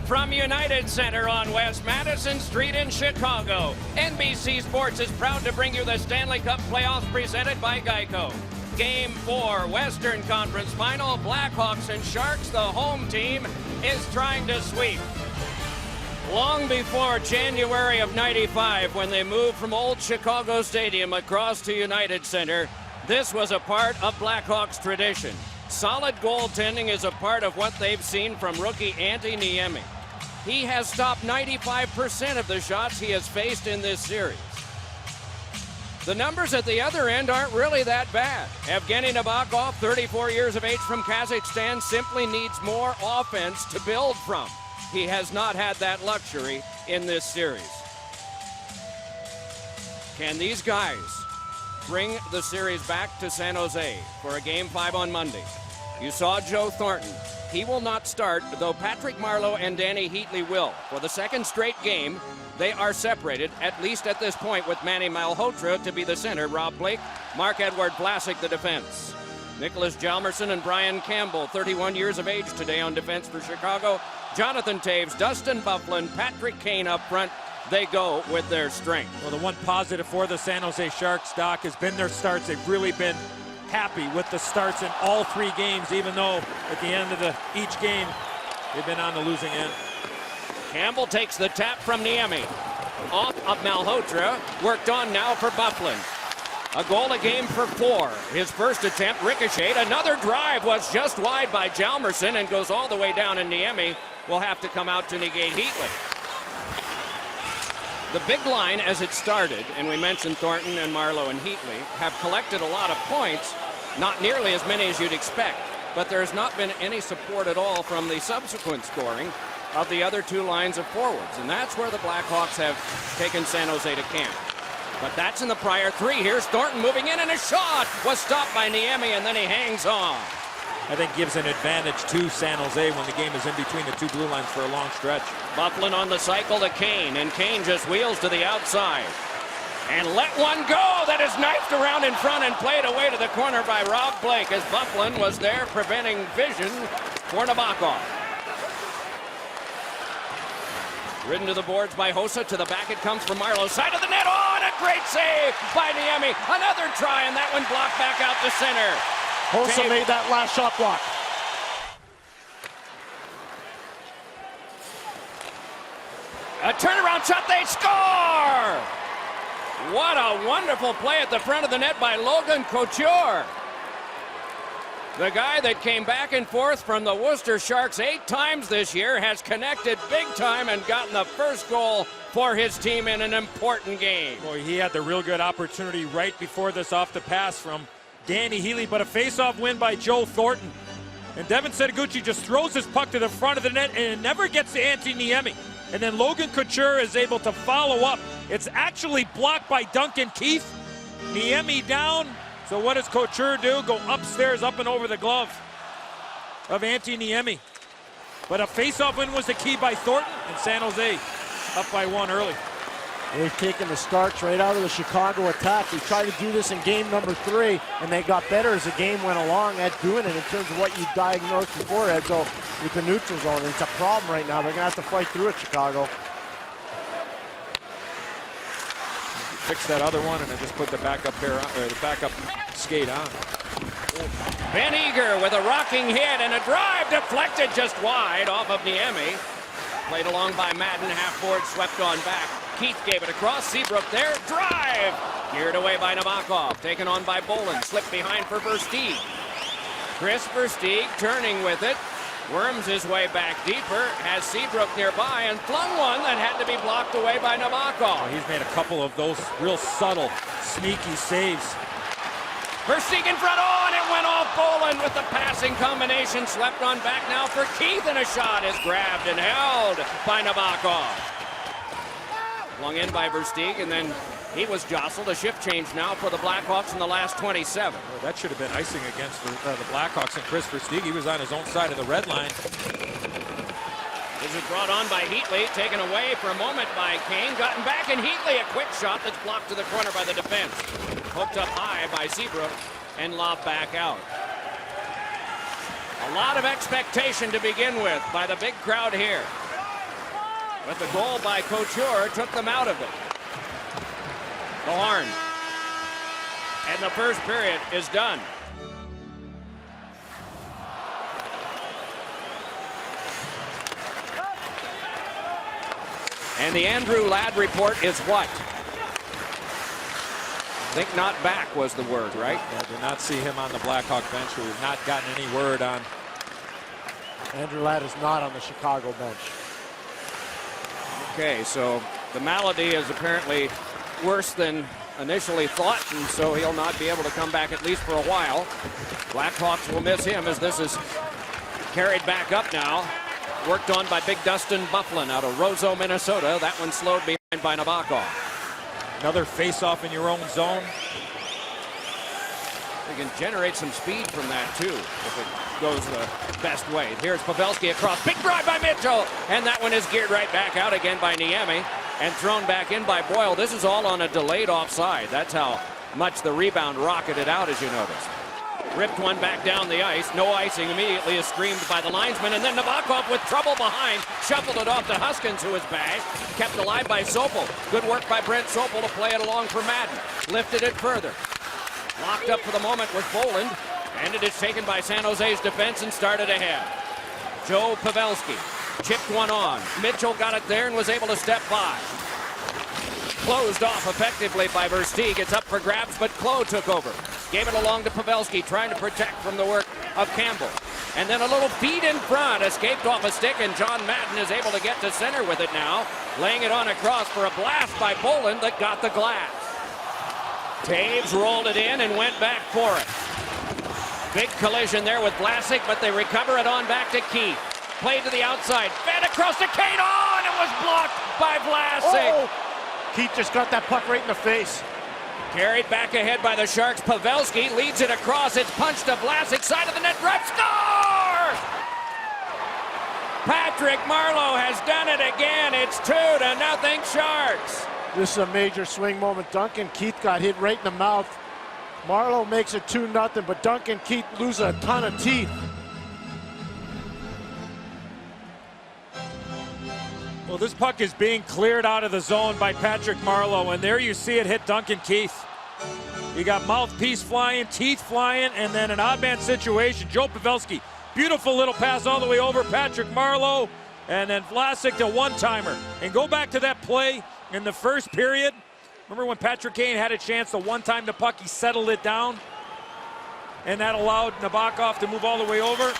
From United Center on West Madison Street in Chicago, NBC Sports is proud to bring you the Stanley Cup Playoffs presented by Geico. Game 4, Western Conference Final, Blackhawks and Sharks. The home team is trying to sweep. Long before January of '95, when they moved from old Chicago Stadium across to United Center, this was a part of Blackhawks tradition. Solid goaltending is a part of what they've seen from rookie Antti Niemi. He has stopped 95% of the shots he has faced in this series. The numbers at the other end aren't really that bad. Evgeny Nabokov, 34 years of age from Kazakhstan, simply needs more offense to build from. He has not had that luxury in this series. Can these guys bring the series back to San Jose for a Game 5 on Monday? You saw Joe Thornton. He will not start, though Patrick Marleau and Danny Heatley will. For the second straight game, they are separated, at least at this point, with Manny Malhotra to be the center, Rob Blake, Marc-Edouard Vlasic the defense. Nicholas Hjalmarsson and Brian Campbell, 31 years of age today on defense for Chicago. Jonathan Toews, Dustin Byfuglien, Patrick Kane up front. They go with their strength. Well, the one positive for the San Jose Sharks, Doc, has been their starts. They've really been happy with the starts in all three games, even though at the end of each game, they've been on the losing end. Campbell takes the tap from Niemi. Off of Malhotra, worked on now for Byfuglien. A goal a game for 4. His first attempt ricocheted. Another drive was just wide by Hjalmarsson and goes all the way down, and Niemi will have to come out to negate Heatley. The big line as it started, and we mentioned Thornton and Marleau and Heatley, have collected a lot of points, not nearly as many as you'd expect, but there's not been any support at all from the subsequent scoring of the other two lines of forwards, and that's where the Blackhawks have taken San Jose to camp. But that's in the prior 3. Here's Thornton moving in, and a shot was stopped by Niemi, and then he hangs on. I think gives an advantage to San Jose when the game is in between the two blue lines for a long stretch. Byfuglien on the cycle to Kane, and Kane just wheels to the outside. And let one go that is knifed around in front and played away to the corner by Rob Blake as Byfuglien was there preventing vision for Nabokov. Ridden to the boards by Hossa. To the back it comes from Marleau. Side of the net. Oh, and a great save by Niemi. Another try, and that one blocked back out to center. Hossa made that last shot block. A turnaround shot, they score! What a wonderful play at the front of the net by Logan Couture. The guy that came back and forth from the Worcester Sharks 8 times this year has connected big time and gotten the first goal for his team in an important game. Boy, he had the real good opportunity right before this off the pass from Danny Heatley, but a face-off win by Joe Thornton. And Devin Setoguchi just throws his puck to the front of the net, and it never gets to Antti Niemi. And then Logan Couture is able to follow up. It's actually blocked by Duncan Keith. Niemi down. So what does Couture do? Go upstairs, up and over the glove of Antti Niemi. But a face-off win was the key by Thornton, and San Jose up by 1 early. They've taken the starts right out of the Chicago attack. They tried to do this in game number 3, and they got better as the game went along at doing it in terms of what you diagnosed before, Edzo, with the neutral zone. It's a problem right now. They're going to have to fight through it, Chicago. Fix that other one and then just put the backup pair on, or the backup skate on. Ben Eager with a rocking hit and a drive deflected just wide off of Niemi. Played along by Madden, half board swept on back. Keith gave it across. Seabrook there. Drive! Geared away by Nabokov. Taken on by Bolin. Slipped behind for Versteeg. Chris Versteeg turning with it. Worms his way back deeper. Has Seabrook nearby and flung one that had to be blocked away by Nabokov. Oh, he's made a couple of those real subtle, sneaky saves. Versteeg in front. Oh, and it went off Bolin with the passing combination. Swept on back now for Keith, and a shot is grabbed and held by Nabokov. Flung in by Versteeg, and then he was jostled. A shift change now for the Blackhawks in the last 27. Well, that should have been icing against the Blackhawks and Chris Versteeg. He was on his own side of the red line. This is brought on by Heatley, taken away for a moment by Kane. Gotten back, and Heatley, a quick shot that's blocked to the corner by the defense. Hooked up high by Seabrook and lobbed back out. A lot of expectation to begin with by the big crowd here. But the goal by Couture took them out of it. The horn. And the first period is done. And the Andrew Ladd report is what? I think not back was the word, right? Yeah, did not see him on the Blackhawk bench. We've not gotten any word on. Andrew Ladd is not on the Chicago bench. Okay, so the malady is apparently worse than initially thought, and so he'll not be able to come back at least for a while. Blackhawks will miss him as this is carried back up now. Worked on by Big Dustin Bufflin out of Roseau, Minnesota. That one slowed behind by Nabokov. Another face-off in your own zone. You can generate some speed from that, too, if it goes the best way. Here's Pavelski across. Big drive by Mitchell. And that one is geared right back out again by Niemi and thrown back in by Boyle. This is all on a delayed offside. That's how much the rebound rocketed out, as you noticed. Ripped one back down the ice. No icing immediately is screamed by the linesman. And then Nabokov with trouble behind. Shuffled it off to Huskins, who was bashed. Kept alive by Sopel. Good work by Brent Sopel to play it along for Madden. Lifted it further. Locked up for the moment with Boland. And it is taken by San Jose's defense and started ahead. Joe Pavelski chipped one on. Mitchell got it there and was able to step by. Closed off effectively by Versteeg. It's up for grabs, but Klo took over. Gave it along to Pavelski, trying to protect from the work of Campbell. And then a little feed in front, escaped off a stick, and John Madden is able to get to center with it now. Laying it on across for a blast by Boland that got the glass. Taves rolled it in and went back for it. Big collision there with Vlasic, but they recover it on back to Keith. Played to the outside, fed across to Kane. Oh, and it was blocked by Vlasic. Oh! Keith just got that puck right in the face. Carried back ahead by the Sharks. Pavelski leads it across. It's punched to Vlasic, side of the net, drive, score! Patrick Marleau has done it again. It's 2-0 Sharks. This is a major swing moment. Duncan Keith got hit right in the mouth. Marleau makes it 2-0, but Duncan Keith loses a ton of teeth. Well, this puck is being cleared out of the zone by Patrick Marleau, and there you see it hit Duncan Keith. You got mouthpiece flying, teeth flying, and then an odd man situation. Joe Pavelski, beautiful little pass all the way over Patrick Marleau, and then Vlasic to one-timer. And go back to that play in the first period. Remember when Patrick Kane had a chance to one-time the puck, he settled it down, and that allowed Nabokov to move all the way over.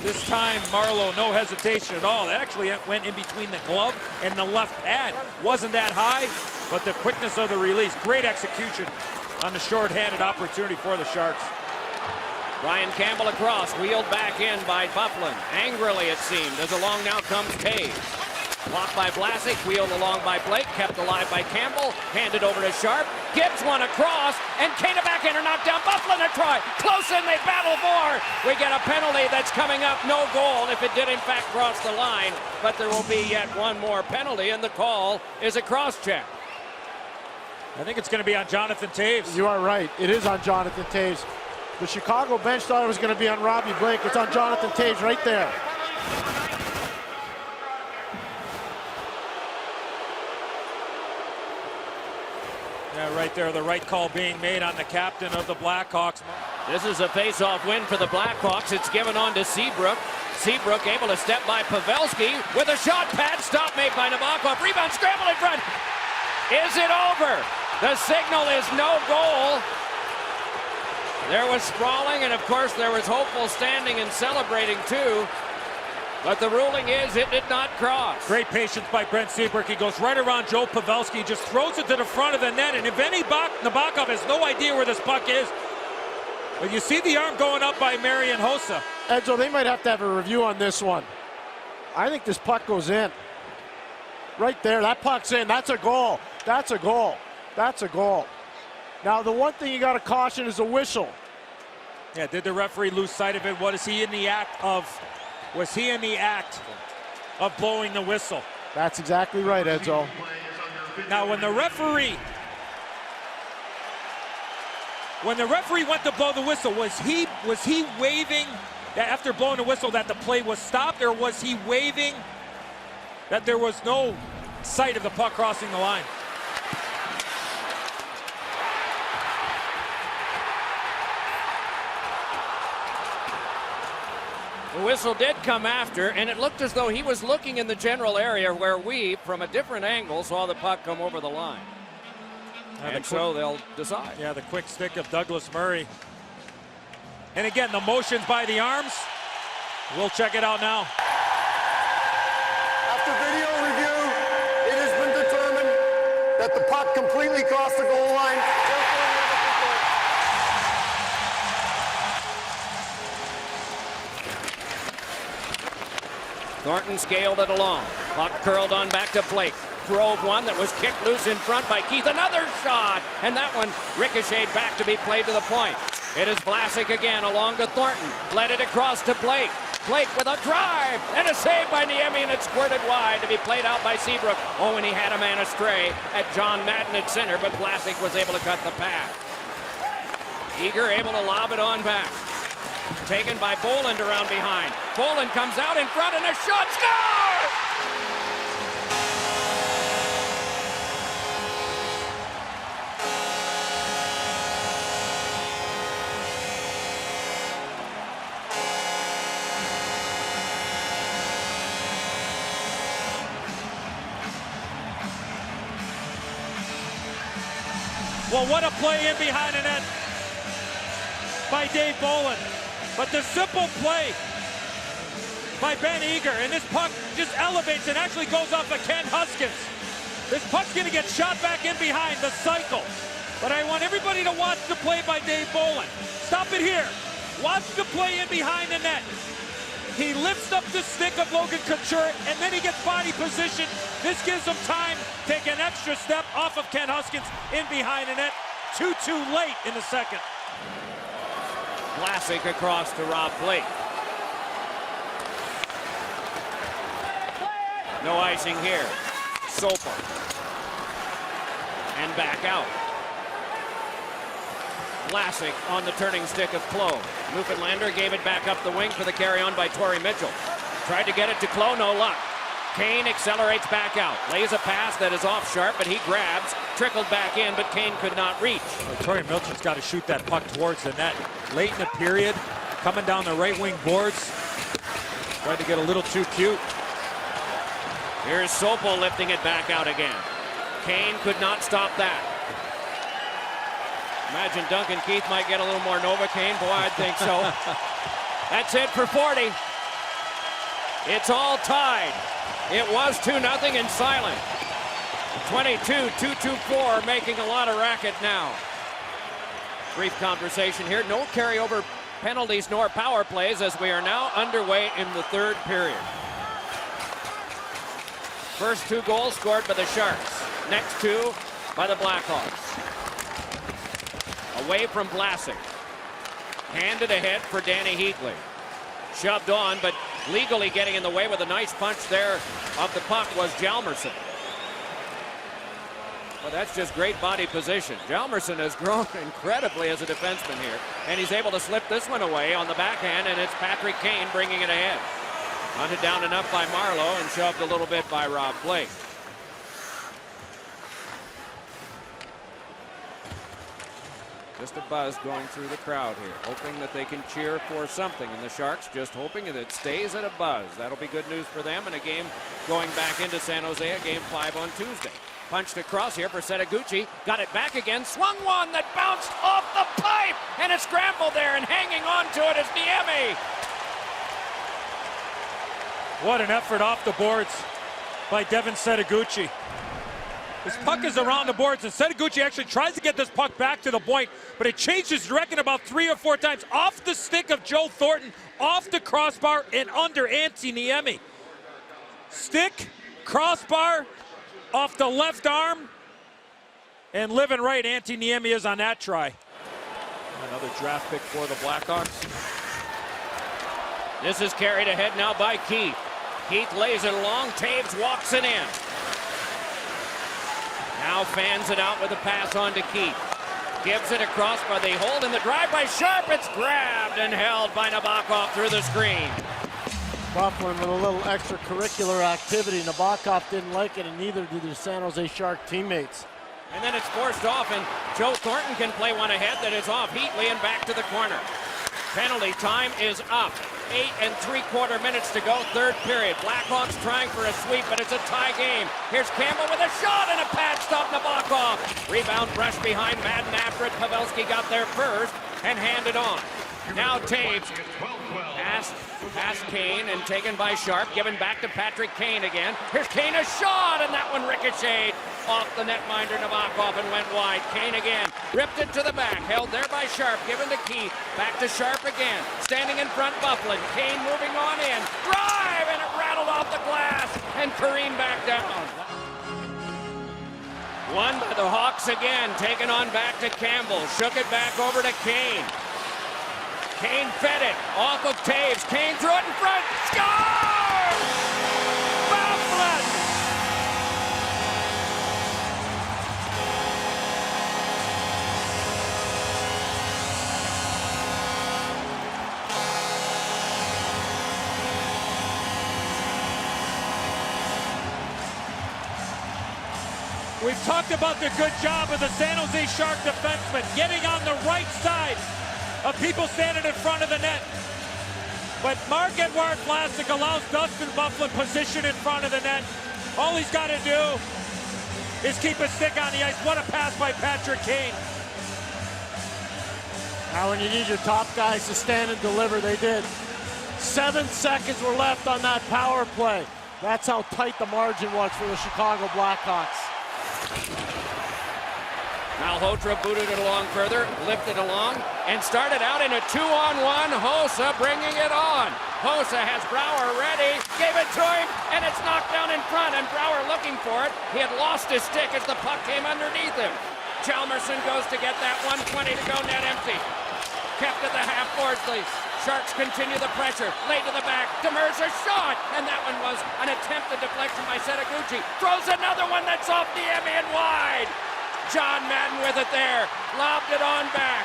This time, Marleau, no hesitation at all. It actually went in between the glove and the left pad. Wasn't that high, but the quickness of the release. Great execution on the short-handed opportunity for the Sharks. Ryan Campbell across, wheeled back in by Bufflin. Angrily, it seemed, as along now comes Taves. Blocked by Vlasic, wheeled along by Blake, kept alive by Campbell, handed over to Sharp. Gibbs one across, and Kane a backhander knocked down. Bufflin a try, close in, they battle for. We get a penalty that's coming up, no goal if it did in fact cross the line, but there will be yet one more penalty, and the call is a cross-check. I think it's going to be on Jonathan Taves. You are right, it is on Jonathan Taves. The Chicago bench thought it was going to be on Robbie Blake. It's on Jonathan Taves right there. Yeah, right there, the right call being made on the captain of the Blackhawks. This is a face-off win for the Blackhawks. It's given on to Seabrook. Seabrook able to step by Pavelski with a shot pad. Stop made by Nabokov. Rebound, scramble in front. Is it over? The signal is no goal. There was sprawling, and of course there was hopeful standing and celebrating too. But the ruling is it did not cross. Great patience by Brent Seabrook. He goes right around Joe Pavelski, just throws it to the front of the net, and if any Nabokov has no idea where this puck is. But you see the arm going up by Marian Hossa. Edzo, they might have to have a review on this one. I think this puck goes in. Right there, that puck's in. That's a goal. That's a goal. That's a goal. Now, the one thing you got to caution is a whistle. Yeah, did the referee lose sight of it? What is he in the act of? Was he in the act of blowing the whistle? That's exactly right, Edzo. Now, when the referee went to blow the whistle, was he waving that after blowing the whistle that the play was stopped, or was he waving that there was no sight of the puck crossing the line. The whistle did come after, and it looked as though he was looking in the general area where we, from a different angle, saw the puck come over the line. And so they'll decide. Yeah, the quick stick of Douglas Murray. And again, the motions by the arms. We'll check it out now. After video review, it has been determined that the puck completely crossed the goal line. Thornton scaled it along. Puck curled on back to Blake. Drove one that was kicked loose in front by Keith. Another shot, and that one ricocheted back to be played to the point. It is Vlasic again along to Thornton. Led it across to Blake. Blake with a drive and a save by Niemi, and it squirted wide to be played out by Seabrook. Oh, and he had a man astray at John Madden at center, but Vlasic was able to cut the pass. Eager able to lob it on back. Taken by Boland around behind. Boland comes out in front and a shot. Score! Well, what a play in behind the net by Dave Boland. But the simple play by Ben Eager, and this puck just elevates and actually goes off of Ken Huskins. This puck's going to get shot back in behind the cycle. But I want everybody to watch the play by Dave Boland. Stop it here. Watch the play in behind the net. He lifts up the stick of Logan Couture, and then he gets body position. This gives him time to take an extra step off of Ken Huskins in behind the net. Too late in the second. Vlasic across to Rob Blake. No icing here. Sopel. And back out. Vlasic on the turning stick of Klo. Newfoundlander gave it back up the wing for the carry-on by Torrey Mitchell. Tried to get it to Klo, no luck. Kane accelerates back out. Lays a pass that is off sharp, but he grabs. Trickled back in, but Kane could not reach. Well, Torrey Mitchell's got to shoot that puck towards the net. Late in the period, coming down the right wing boards. Tried to get a little too cute. Here's Sopel lifting it back out again. Kane could not stop that. Imagine Duncan Keith might get a little more Novocaine. Boy, I'd think so. That's it for 40. It's all tied. It was 2-0 and silent. 22-2-2-4, making a lot of racket now. Brief conversation here. No carryover penalties nor power plays as we are now underway in the third period. First 2 goals scored by the Sharks. Next 2 by the Blackhawks. Away from Vlasic. Handed ahead for Danny Heatley. Shoved on, but legally getting in the way with a nice punch there of the puck was Hjalmarsson. Well, that's just great body position. Hjalmarsson has grown incredibly as a defenseman here, and he's able to slip this one away on the backhand, and it's Patrick Kane bringing it ahead. Hunted down enough by Marleau and shoved a little bit by Rob Blake. Just a buzz going through the crowd here, hoping that they can cheer for something. And the Sharks just hoping that it stays at a buzz. That'll be good news for them in a game going back into San Jose, a game 5 on Tuesday. Punched across here for Setaguchi. Got it back again. Swung one that bounced off the pipe. And a scramble there, and hanging on to it is Niemi. What an effort off the boards by Devin Setaguchi. This puck is around the boards, and Setaguchi actually tries to get this puck back to the point, but it changes direction about 3 or 4 times. Off the stick of Joe Thornton, off the crossbar, and under Antti Niemi. Stick, crossbar, off the left arm, and living right, Antti Niemi is on that try. Another draft pick for the Blackhawks. This is carried ahead now by Keith. Keith lays it along, Taves walks it in. Now fans it out with a pass on to Keith. Gives it across by the hold, and the drive by Sharp. It's grabbed and held by Nabokov through the screen. Bufflin with a little extracurricular activity. Nabokov didn't like it, and neither did the San Jose Shark teammates. And then it's forced off, and Joe Thornton can play one ahead that is off Heatley and back to the corner. Penalty time is up. 8 3/4 minutes to go, third period. Blackhawks trying for a sweep, but it's a tie game. Here's Campbell with a shot and a pad stop. Nabokov. Rebound brush behind Madden after it. Pavelski got there first and handed on. Now Taves. Past Kane and taken by Sharp. Given back to Patrick Kane again. Here's Kane, a shot, and that one ricocheted off the netminder Nabokov and went wide. Kane again. Ripped it to the back. Held there by Sharp. Given to Keith. Back to Sharp again. Standing in front, Bufflin. Kane moving on in. Drive, and it rattled off the glass and careened back down. Won by the Hawks again. Taken on back to Campbell. Shook it back over to Kane. Kane fed it off of Taves. Kane threw it in front. Score! Bufflin! We've talked about the good job of the San Jose Shark defenseman getting on the right side of people standing in front of the net. But Marc-Edouard Vlasic allows Dustin Bufflin position in front of the net. All he's got to do is keep his stick on the ice. What a pass by Patrick Kane. Now when you need your top guys to stand and deliver, they did. 7 seconds were left on that power play. That's how tight the margin was for the Chicago Blackhawks. Malhotra booted it along further, lifted along, and started out in a 2-on-1. Hossa bringing it on. Hossa has Brouwer ready, gave it to him, and it's knocked down in front, and Brouwer looking for it. He had lost his stick as the puck came underneath him. Chalmerson goes to get that. 1:20 to go, net empty. Kept at the half boards, please. Sharks continue the pressure. Late to the back. Demers a shot, and that one was an attempted deflection by Setaguchi. Throws another one that's off the Emmy and wide. John Madden with it there. Lobbed it on back.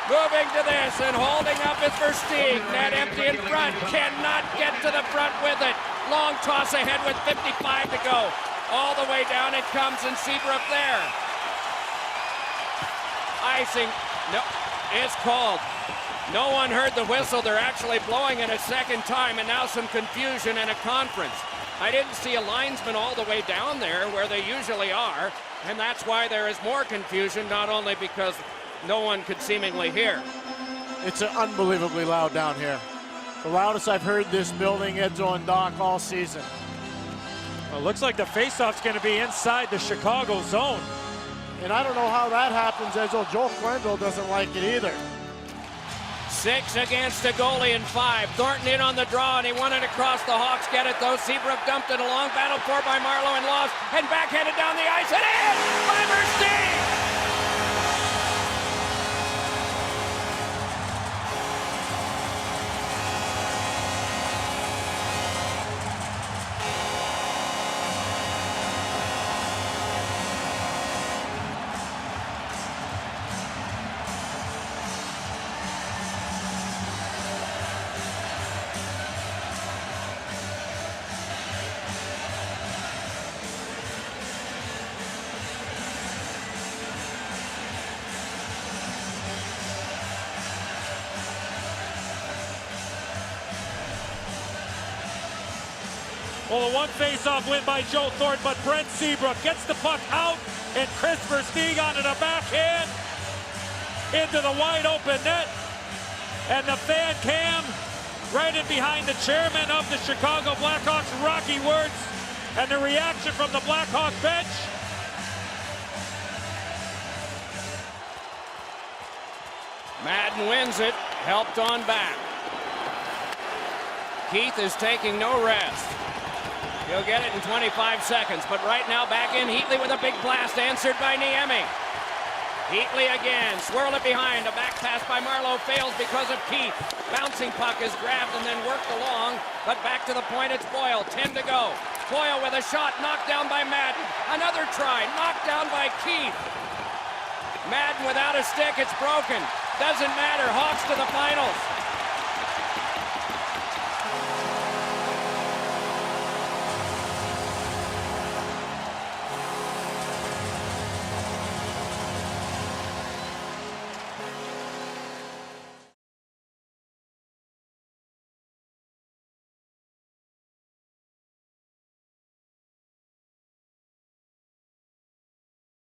Moving to this and holding up is Versteeg. Net empty in front. Cannot get to the front with it. Long toss ahead with 55 to go. All the way down it comes, and Seabrook there. Icing. No, it's called. No one heard the whistle. They're actually blowing it a second time, and now some confusion and a conference. I didn't see a linesman all the way down there where they usually are, and that's why there is more confusion, not only because no one could seemingly hear. It's unbelievably loud down here. The loudest I've heard this building, Edzo and Doc, all season. Well, looks like the faceoff's going to be inside the Chicago zone. And I don't know how that happens, Edzo. Joel Quenneville doesn't like it either. 6 against a goalie and 5. Thornton in on the draw, and he won it across. The Hawks get it, though. Seabrook dumped it along. Battled for by Marlowe and lost. And backhanded down the ice. And in by Versteeg! Well, a one face-off win by Joe Thornton, but Brent Seabrook gets the puck out, and Chris Versteeg onto the backhand into the wide-open net. And the fan cam right in behind the chairman of the Chicago Blackhawks, Rocky Wirtz, and the reaction from the Blackhawk bench. Madden wins it, helped on back. Keith is taking no rest. He'll get it in 25 seconds, but right now back in Heatley with a big blast, answered by Niemi. Heatley again, swirl it behind, a back pass by Marlowe fails because of Keith. Bouncing puck is grabbed and then worked along, but back to the point, it's Boyle, 10 to go. Boyle with a shot, knocked down by Madden. Another try, knocked down by Keith. Madden without a stick, it's broken. Doesn't matter, Hawks to the finals.